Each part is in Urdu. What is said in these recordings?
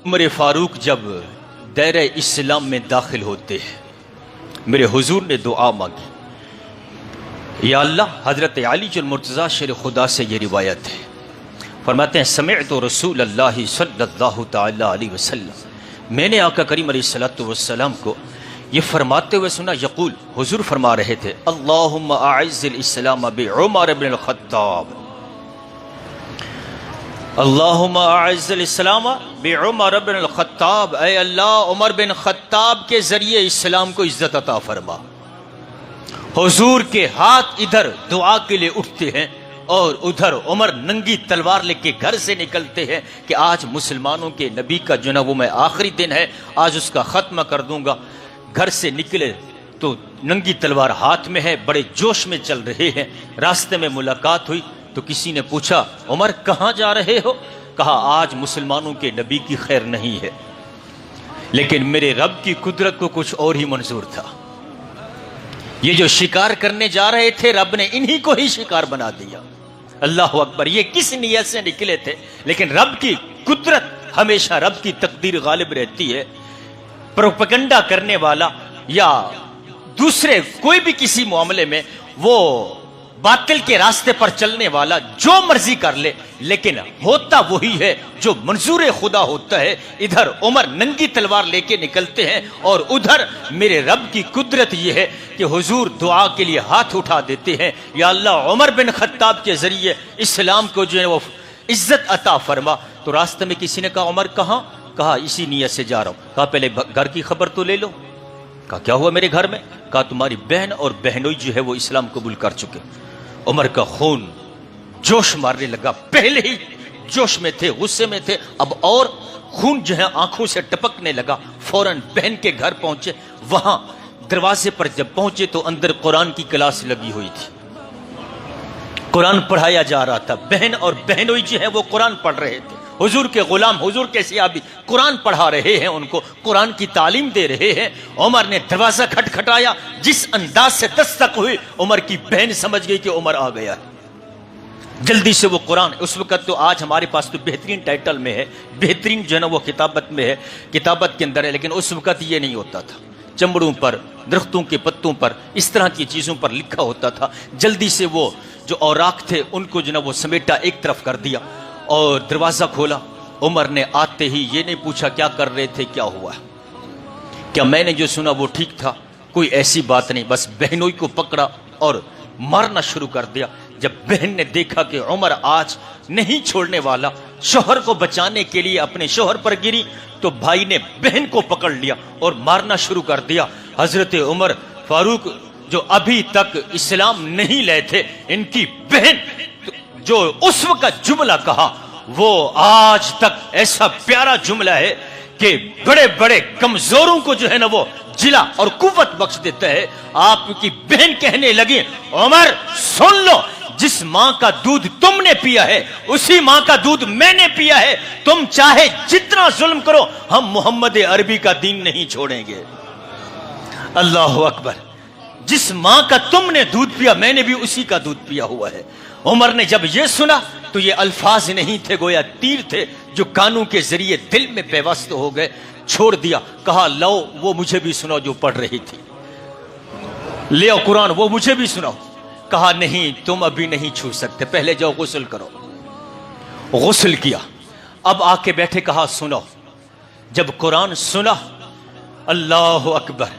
عمر فاروق جب دائرہ اسلام میں داخل ہوتے ہیں، میرے حضور نے دعا مانگی، یا اللہ، حضرت علی المرتضیٰ شیر خدا سے یہ روایت ہے، فرماتے ہیں سمعت رسول اللہ صلی اللہ تعالی علیہ وسلم، میں نے آقا کریم علیہ الصلوۃ والسلام کو یہ فرماتے ہوئے سنا، یقول، حضور فرما رہے تھے، اللہم اعز الاسلام بعمر بن الخطاب، اللہم اعز الاسلام بعمر بن الخطاب، اے اللہ عمر بن خطاب کے ذریعے اسلام کو عزت عطا فرما۔ حضور کے ہاتھ ادھر دعا کے لیے اٹھتے ہیں اور ادھر عمر ننگی تلوار لے کے گھر سے نکلتے ہیں کہ آج مسلمانوں کے نبی کا جو نا وہ میں آخری دن ہے، آج اس کا ختمہ کر دوں گا۔ گھر سے نکلے تو ننگی تلوار ہاتھ میں ہے، بڑے جوش میں چل رہے ہیں۔ راستے میں ملاقات ہوئی تو کسی نے پوچھا، عمر کہاں جا رہے ہو؟ کہا آج مسلمانوں کے نبی کی خیر نہیں ہے، لیکن میرے رب کی قدرت کو کچھ اور ہی منظور تھا۔ یہ جو شکار کرنے جا رہے تھے، رب نے انہی کو ہی شکار بنا دیا۔ اللہ اکبر، یہ کس نیت سے نکلے تھے، لیکن رب کی قدرت، ہمیشہ رب کی تقدیر غالب رہتی ہے۔ پروپیگنڈا کرنے والا یا دوسرے کوئی بھی کسی معاملے میں وہ باطل کے راستے پر چلنے والا جو مرضی کر لے، لیکن ہوتا وہی ہے جو منظور خدا ہوتا ہے۔ ادھر عمر ننگی تلوار لے کے نکلتے ہیں اور ادھر میرے رب کی قدرت یہ ہے کہ حضور دعا کے لیے ہاتھ اٹھا دیتے ہیں، یا اللہ عمر بن خطاب کے ذریعے اسلام کو جو ہے وہ عزت عطا فرما۔ تو راستے میں کسی نے کہا عمر کہاں؟ کہا اسی نیت سے جا رہا ہوں۔ کہا پہلے گھر کی خبر تو لے لو۔ کہا کیا ہوا میرے گھر میں؟ کہا تمہاری بہن اور بہنوئی جو ہے وہ اسلام قبول کر چکے۔ عمر کا خون جوش مارنے لگا، پہلے ہی جوش میں تھے، غصے میں تھے، اب اور خون جو ہے آنکھوں سے ٹپکنے لگا۔ فوراً بہن کے گھر پہنچے، وہاں دروازے پر جب پہنچے تو اندر قرآن کی کلاس لگی ہوئی تھی، قرآن پڑھایا جا رہا تھا۔ بہن اور بہنوئی جو ہے وہ قرآن پڑھ رہے تھے، حضور کے غلام، حضور کے صحابی قرآن پڑھا رہے ہیں، ان کو قرآن کی تعلیم دے رہے ہیں۔ عمر نے دروازہ کھٹکھٹایا، جس انداز سے دستک ہوئی، عمر کی بہن سمجھ گئی کہ عمر آ گیا ہے۔ جلدی سے وہ قرآن، اس وقت تو آج ہمارے پاس تو بہترین ٹائٹل میں ہے، بہترین جو ہے نا وہ کتابت میں ہے، کتابت کے اندر ہے، لیکن اس وقت یہ نہیں ہوتا تھا۔ چمڑوں پر، درختوں کے پتوں پر، اس طرح کی چیزوں پر لکھا ہوتا تھا۔ جلدی سے وہ جو اوراق تھے ان کو جو نا وہ سمیٹا، ایک طرف کر دیا اور دروازہ کھولا۔ عمر نے آتے ہی یہ نہیں پوچھا کیا کر رہے تھے، کیا ہوا، کیا میں نے جو سنا وہ ٹھیک تھا، کوئی ایسی بات نہیں، بس بہنوئی کو پکڑا اور مارنا شروع کر دیا۔ جب بہن نے دیکھا کہ عمر آج نہیں چھوڑنے والا، شوہر کو بچانے کے لیے اپنے شوہر پر گری، تو بھائی نے بہن کو پکڑ لیا اور مارنا شروع کر دیا۔ حضرت عمر فاروق جو ابھی تک اسلام نہیں لائے تھے، ان کی بہن جو اس وقت جملہ کہا وہ آج تک ایسا پیارا جملہ ہے کہ بڑے بڑے کمزوروں کو جو ہے نا وہ جلا اور قوت بخش دیتا ہے۔ آپ کی بہن کہنے لگی، عمر سن لو، جس ماں کا دودھ تم نے پیا ہے اسی ماں کا دودھ میں نے پیا ہے، تم چاہے جتنا ظلم کرو، ہم محمد عربی کا دین نہیں چھوڑیں گے۔ اللہ اکبر، جس ماں کا تم نے دودھ پیا میں نے بھی اسی کا دودھ پیا ہوا ہے۔ عمر نے جب یہ سنا تو یہ الفاظ نہیں تھے، گویا تیر تھے جو کانوں کے ذریعے دل میں پیوست ہو گئے۔ چھوڑ دیا، کہا لو وہ مجھے بھی سناؤ جو پڑھ رہی تھی، لے آؤ قرآن وہ مجھے بھی سناؤ۔ کہا نہیں تم ابھی نہیں چھو سکتے، پہلے جاؤ غسل کرو۔ غسل کیا، اب آ کے بیٹھے، کہا سنو۔ جب قرآن سنا، اللہ اکبر،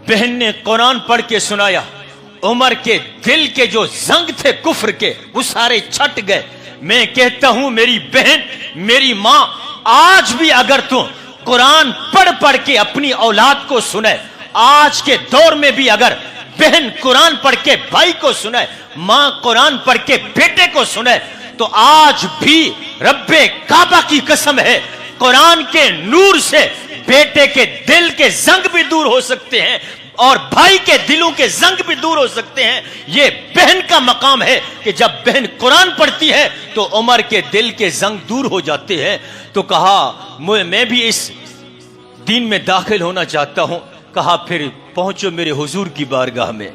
بہن نے قرآن پڑھ کے سنایا، عمر کے دل کے جو زنگ تھے کفر کے وہ سارے چھٹ گئے۔ میں کہتا ہوں میری بہن، میری ماں، آج بھی اگر تو قرآن پڑھ پڑھ کے اپنی اولاد کو سنے، آج کے دور میں بھی اگر بہن قرآن پڑھ کے بھائی کو سنے، ماں قرآن پڑھ کے بیٹے کو سنے، تو آج بھی رب کعبہ کی قسم ہے، قرآن کے نور سے بیٹے کے دل کے زنگ بھی دور ہو سکتے ہیں اور بھائی کے دلوں کے زنگ بھی دور ہو سکتے ہیں۔ یہ بہن کا مقام ہے کہ جب بہن قرآن پڑھتی ہے تو عمر کے دل کے زنگ دور ہو جاتے ہیں۔ تو کہا میں بھی اس دین میں داخل ہونا چاہتا ہوں۔ کہا پھر پہنچو میرے حضور کی بارگاہ میں،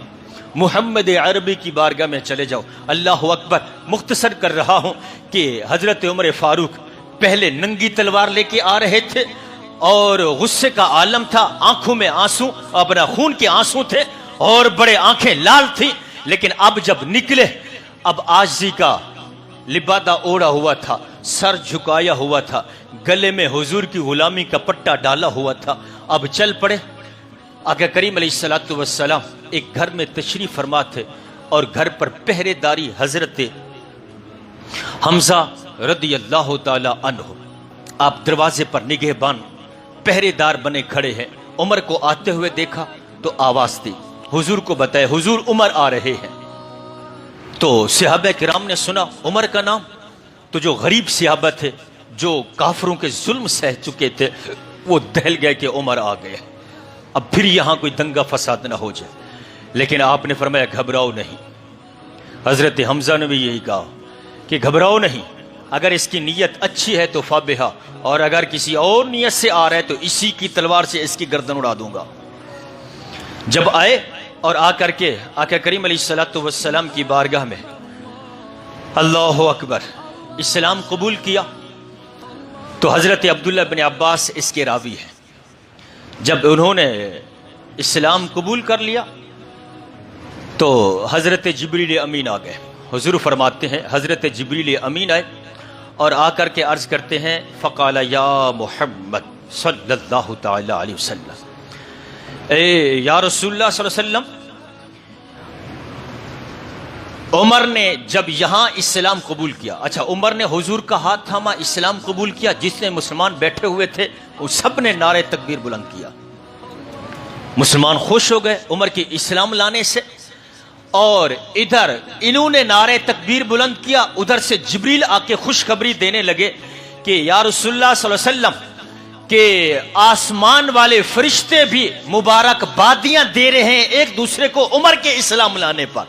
محمد عربی کی بارگاہ میں چلے جاؤ۔ اللہ اکبر، مختصر کر رہا ہوں کہ حضرت عمر فاروق پہلے ننگی تلوار لے کے آ رہے تھے اور غصے کا عالم تھا، آنکھوں میں آنسو، اپنا خون کے آنسو تھے اور بڑے آنکھیں لال تھی، لیکن اب جب نکلے اب عاجزی کا لبادہ اوڑا ہوا تھا، سر جھکایا ہوا تھا، گلے میں حضور کی غلامی کا پٹا ڈالا ہوا تھا، اب چل پڑے۔ آقا کریم علیہ الصلوۃ والسلام ایک گھر میں تشریف فرما تھے اور گھر پر پہرے داری حضرت حمزہ رضی اللہ تعالی عنہ، آپ دروازے پر نگہبان پہرے دار بنے کھڑے ہیں۔ عمر کو آتے ہوئے دیکھا تو آواز دی، حضور کو بتائے حضور عمر آ رہے ہیں۔ تو صحابہ کرام نے سنا عمر کا نام، تو جو غریب صحابہ تھے جو کافروں کے ظلم سہ چکے تھے وہ دہل گئے کہ عمر آ گئے، اب پھر یہاں کوئی دنگا فساد نہ ہو جائے۔ لیکن آپ نے فرمایا گھبراؤ نہیں۔ حضرت حمزہ نے بھی یہی کہا کہ گھبراؤ نہیں، اگر اس کی نیت اچھی ہے تو فابہا، اور اگر کسی اور نیت سے آ رہا ہے تو اسی کی تلوار سے اس کی گردن اڑا دوں گا۔ جب آئے اور آ کر کے آقا کریم علیہ الصلوۃ والسلام کی بارگاہ میں اللہ اکبر اسلام قبول کیا، تو حضرت عبداللہ بن عباس اس کے راوی ہیں، جب انہوں نے اسلام قبول کر لیا تو حضرت جبریل امین آ گئے۔ حضور فرماتے ہیں حضرت جبریل امین آئے اور آ کر کے عرض کرتے ہیں فقال یا محمد صلی اللہ تعالی علیہ وسلم، اے یا رسول اللہ صلی اللہ علیہ وسلم، عمر نے جب یہاں اسلام قبول کیا، اچھا عمر نے حضور کا ہاتھ تھاما اسلام قبول کیا، جس نے مسلمان بیٹھے ہوئے تھے وہ سب نے نعرہ تکبیر بلند کیا، مسلمان خوش ہو گئے عمر کی اسلام لانے سے، اور ادھر انہوں نے نعرہ تکبیر بلند کیا، ادھر سے جبریل آ کے خوشخبری دینے لگے کہ یا رسول اللہ صلی اللہ علیہ وسلم کہ آسمان والے فرشتے بھی مبارک بادیاں دے رہے ہیں ایک دوسرے کو عمر کے اسلام لانے پر۔